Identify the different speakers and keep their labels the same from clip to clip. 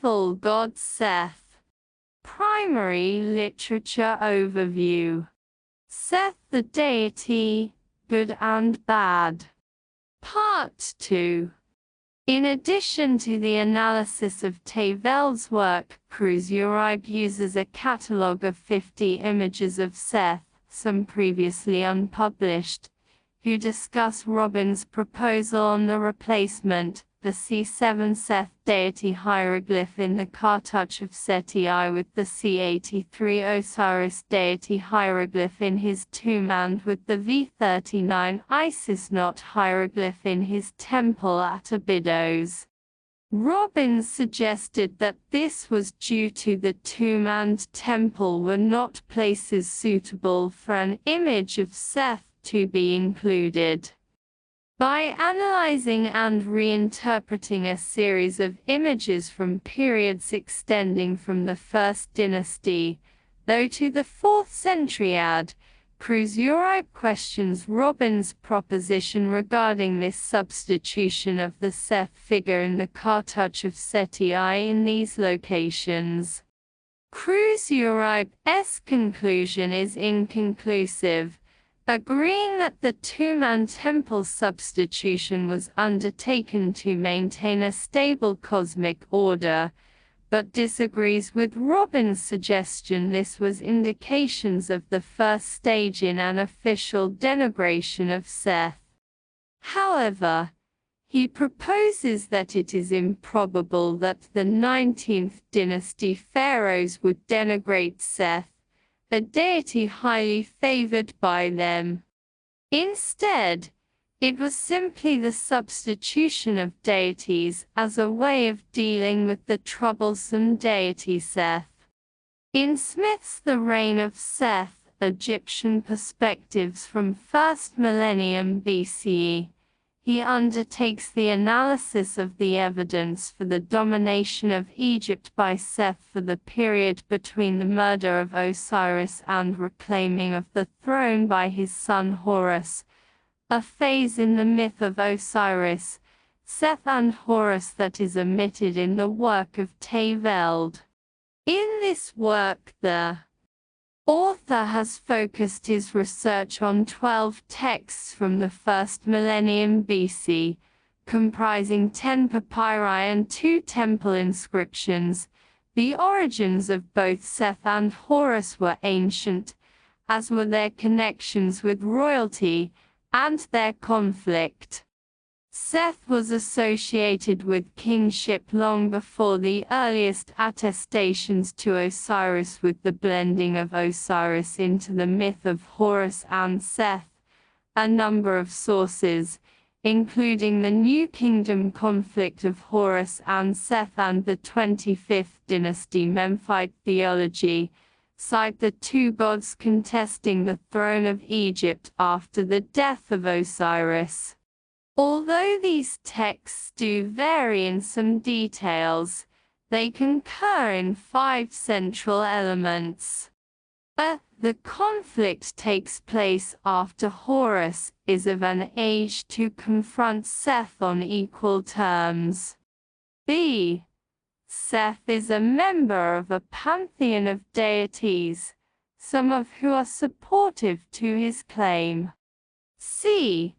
Speaker 1: full god Seth. Primary literature overview. Seth the Deity, Good and Bad. Part 2. In addition to the analysis of Tavel's work, Cruz-Uribe uses a catalogue of 50 images of Seth, some previously unpublished, who discuss Robin's proposal on the replacement, the C7 Seth deity hieroglyph in the cartouche of Seti I with the C83 Osiris deity hieroglyph in his tomb and with the V39 Isis knot hieroglyph in his temple at Abydos. Robin suggested that this was due to the tomb and temple were not places suitable for an image of Seth to be included. By analyzing and reinterpreting a series of images from periods extending from the 1st dynasty, though to the 4th century AD, Cruz-Uribe questions Robin's proposition regarding this substitution of the Seth figure in the cartouche of Seti I in these locations. Cruz-Uribe's conclusion is inconclusive, agreeing that the tomb and temple substitution was undertaken to maintain a stable cosmic order, but disagrees with Robin's suggestion this was indications of the first stage in an official denigration of Seth. However, he proposes that it is improbable that the 19th dynasty pharaohs would denigrate Seth, a deity highly favored by them. Instead, it was simply the substitution of deities as a way of dealing with the troublesome deity Seth. In Smith's The Reign of Seth, Egyptian Perspectives from 1st Millennium BCE, he undertakes the analysis of the evidence for the domination of Egypt by Seth for the period between the murder of Osiris and reclaiming of the throne by his son Horus, a phase in the myth of Osiris, Seth and Horus that is omitted in the work of Taveld. In this work the author has focused his research on 12 texts from the 1st millennium BC, comprising 10 papyri and 2 temple inscriptions. The origins of both Seth and Horus were ancient, as were their connections with royalty, and their conflict. Seth was associated with kingship long before the earliest attestations to Osiris, with the blending of Osiris into the myth of Horus and Seth. A number of sources, including the New Kingdom conflict of Horus and Seth and the 25th dynasty Memphite theology, cite the two gods contesting the throne of Egypt after the death of Osiris. Although these texts do vary in some details, they concur in 5 central elements. The conflict takes place after Horus is of an age to confront Seth on equal terms. B. Seth is a member of a pantheon of deities, some of who are supportive to his claim. C.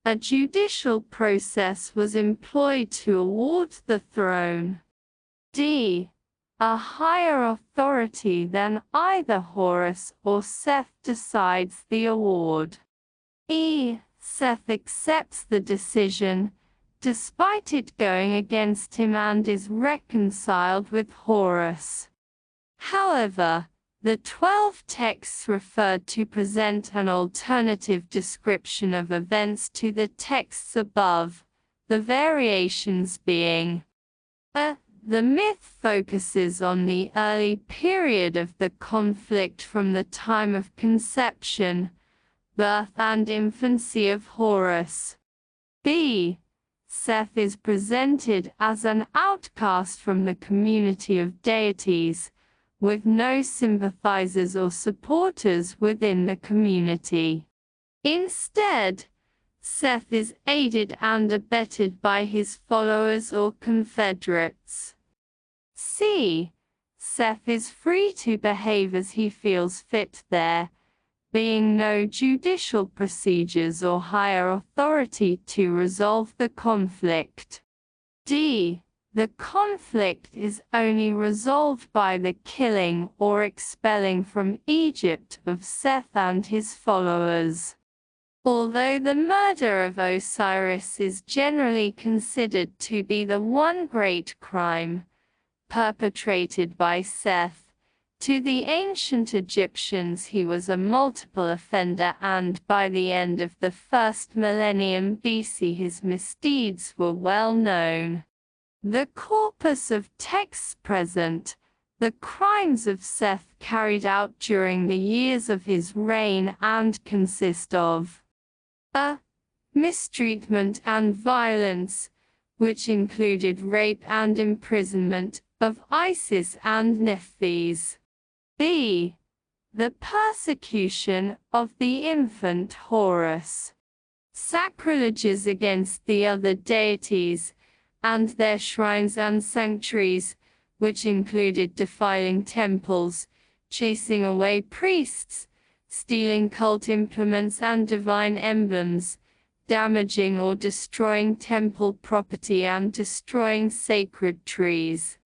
Speaker 1: A judicial process was employed to award the throne. D. A higher authority than either Horus or Seth decides the award. E. Seth accepts the decision, despite it going against him, and is reconciled with Horus. However, the 12 texts referred to present an alternative description of events to the texts above, the variations being the myth focuses on the early period of the conflict from the time of conception, birth and infancy of Horus. B. Seth is presented as an outcast from the community of deities, with no sympathizers or supporters within the community. Instead, Seth is aided and abetted by his followers or confederates. c. Seth is free to behave as he feels fit there, being no judicial procedures or higher authority to resolve the conflict. D. The conflict is only resolved by the killing or expelling from Egypt of Seth and his followers. Although the murder of Osiris is generally considered to be the one great crime perpetrated by Seth, to the ancient Egyptians he was a multiple offender, and by the end of the first millennium BC his misdeeds were well known. The corpus of texts present, the crimes of Seth carried out during the years of his reign, and consist of a. Mistreatment and violence, which included rape and imprisonment of Isis and Nephthys. B. The persecution of the infant Horus. Sacrileges against the other deities and their shrines and sanctuaries, which included defiling temples, chasing away priests, stealing cult implements and divine emblems, damaging or destroying temple property and destroying sacred trees.